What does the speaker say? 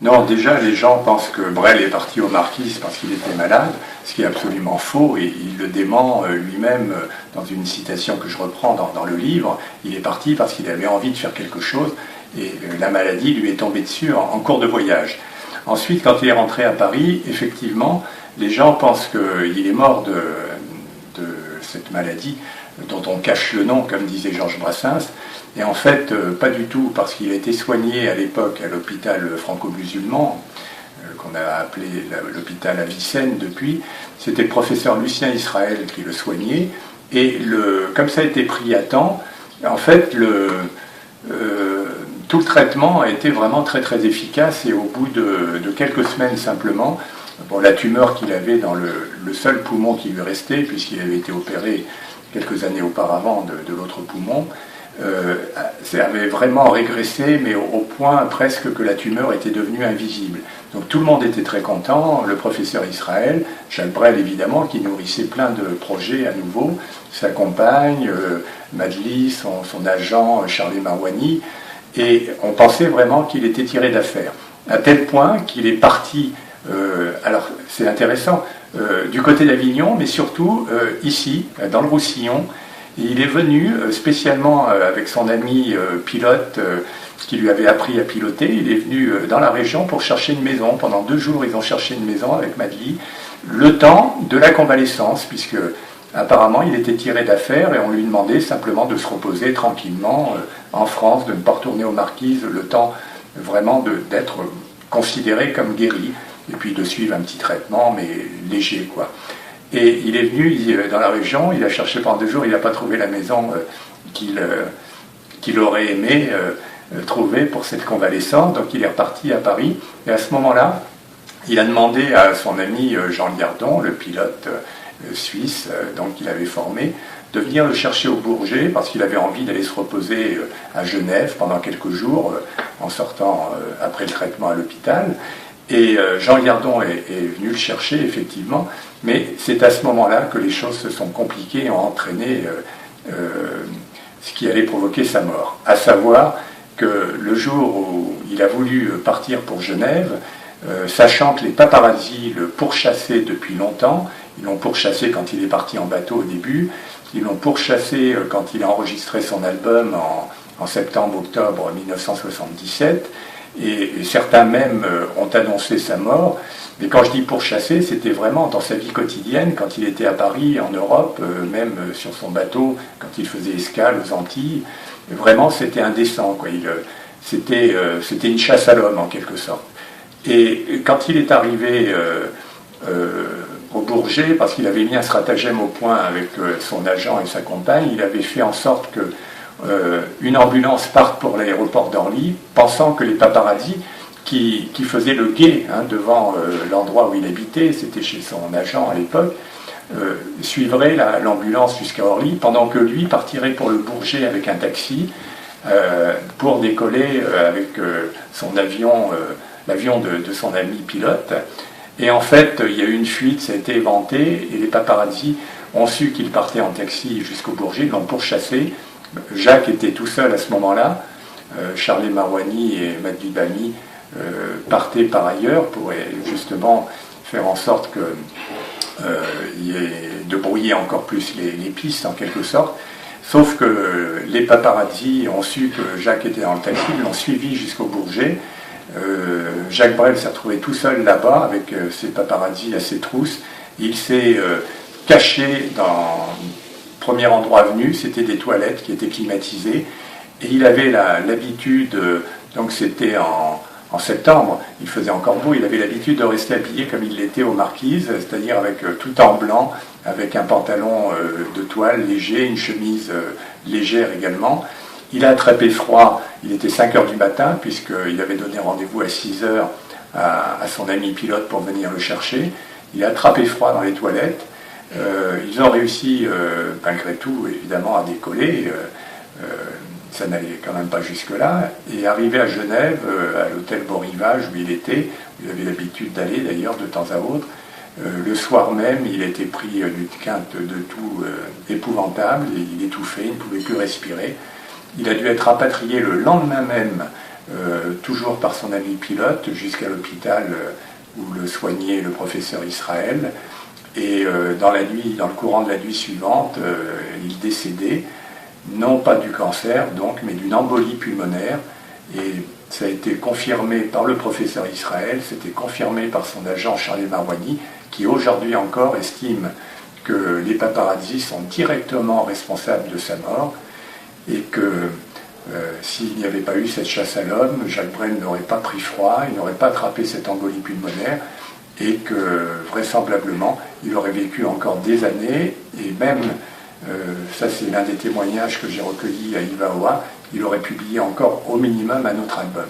Non, déjà, les gens pensent que Brel est parti aux Marquises parce qu'il était malade, ce qui est absolument faux, et il le dément lui-même dans une citation que je reprends dans le livre. Il est parti parce qu'il avait envie de faire quelque chose, et la maladie lui est tombée dessus en cours de voyage. Ensuite, quand il est rentré à Paris, effectivement, les gens pensent qu'il est mort de cette maladie dont on cache le nom, comme disait Georges Brassens, et en fait, pas du tout, parce qu'il a été soigné à l'époque à l'hôpital franco-musulman, qu'on a appelé l'hôpital Avicenne depuis. C'était le professeur Lucien Israël qui le soignait, et comme ça a été pris à temps, en fait, tout le traitement a été vraiment très très efficace, et au bout de quelques semaines simplement, bon, la tumeur qu'il avait dans le seul poumon qui lui restait, puisqu'il avait été opéré quelques années auparavant de l'autre poumon, ça avait vraiment régressé, mais au point presque que la tumeur était devenue invisible. Donc tout le monde était très content, le professeur Israël, Jacques Brel évidemment, qui nourrissait plein de projets à nouveau, sa compagne, Madly, son agent Charlie Marouani, et on pensait vraiment qu'il était tiré d'affaire, à tel point qu'il est parti, alors c'est intéressant, du côté d'Avignon, mais surtout ici, dans le Roussillon. Il est venu spécialement avec son ami pilote qui lui avait appris à piloter. Il est venu dans la région pour chercher une maison. Pendant 2 jours, ils ont cherché une maison avec Madly, le temps de la convalescence, puisque apparemment il était tiré d'affaire et on lui demandait simplement de se reposer tranquillement en France, de ne pas retourner aux Marquises, le temps vraiment d'être considéré comme guéri, et puis de suivre un petit traitement, mais léger, quoi. Et il est venu dans la région, il a cherché pendant 2 jours, il n'a pas trouvé la maison qu'il aurait aimé trouver pour cette convalescence, donc il est reparti à Paris. Et à ce moment-là, il a demandé à son ami Jean Liardon, le pilote suisse, donc qu'il avait formé, de venir le chercher au Bourget, parce qu'il avait envie d'aller se reposer à Genève pendant quelques jours, en sortant après le traitement à l'hôpital. Et Jean Liardon est venu le chercher, effectivement, mais c'est à ce moment-là que les choses se sont compliquées et ont entraîné ce qui allait provoquer sa mort. À savoir que le jour où il a voulu partir pour Genève, sachant que les paparazzis le pourchassaient depuis longtemps, ils l'ont pourchassé quand il est parti en bateau au début, ils l'ont pourchassé quand il a enregistré son album en septembre-octobre 1977, et certains même ont annoncé sa mort. Mais quand je dis pourchasser, c'était vraiment dans sa vie quotidienne, quand il était à Paris, en Europe, même sur son bateau, quand il faisait escale aux Antilles. Vraiment, c'était indécent, quoi. C'était une chasse à l'homme, en quelque sorte. Et quand il est arrivé au Bourget, parce qu'il avait mis un stratagème au point avec son agent et sa compagne, il avait fait en sorte que une ambulance parte pour l'aéroport d'Orly, pensant que les paparazzis qui faisaient le guet devant l'endroit où il habitait, c'était chez son agent à l'époque, suivraient l'ambulance jusqu'à Orly, pendant que lui partirait pour le Bourget avec un taxi pour décoller avec son avion, l'avion de son ami pilote. Et en fait, il y a eu une fuite, ça a été éventé, et les paparazzis ont su qu'il partait en taxi jusqu'au Bourget, l'ont pourchassé. Jacques était tout seul à ce moment-là, Charlie Marouani et Madly Bami partaient par ailleurs pour justement faire en sorte qu'il y ait de brouiller encore plus les pistes en quelque sorte, sauf que les paparazzis ont su que Jacques était dans le taxi, ils l'ont suivi jusqu'au Bourget. Jacques Brel s'est retrouvé tout seul là-bas avec ses paparazzis à ses trousses. Il s'est caché dans premier endroit venu, c'était des toilettes qui étaient climatisées, et il avait l'habitude, donc c'était en septembre, il faisait encore beau, il avait l'habitude de rester habillé comme il l'était aux Marquises, c'est-à-dire avec tout en blanc, avec un pantalon de toile léger, une chemise légère également. Il a attrapé froid, il était 5 heures du matin, puisqu'il avait donné rendez-vous à 6 heures à son ami pilote pour venir le chercher. Il a attrapé froid dans les toilettes. Ils ont réussi, malgré tout, évidemment, à décoller. Ça n'allait quand même pas jusque-là. Et arrivé à Genève, à l'hôtel Beau Rivage où il était, où il avait l'habitude d'aller d'ailleurs de temps à autre, le soir même, il était pris d'une quinte de toux épouvantable, et il étouffait, il ne pouvait plus respirer. Il a dû être rapatrié le lendemain même toujours par son ami pilote, jusqu'à l'hôpital où le soignait le professeur Israël. Et dans le courant de la nuit suivante, il décédait, non pas du cancer donc, mais d'une embolie pulmonaire. Et ça a été confirmé par le professeur Israël, c'était confirmé par son agent Charlie Marouani, qui aujourd'hui encore estime que les paparazzis sont directement responsables de sa mort et que s'il n'y avait pas eu cette chasse à l'homme, Jacques Brel n'aurait pas pris froid, il n'aurait pas attrapé cette embolie pulmonaire et que vraisemblablement il aurait vécu encore des années et même, ça c'est l'un des témoignages que j'ai recueillis à Ivaoa, il aurait publié encore au minimum un autre album.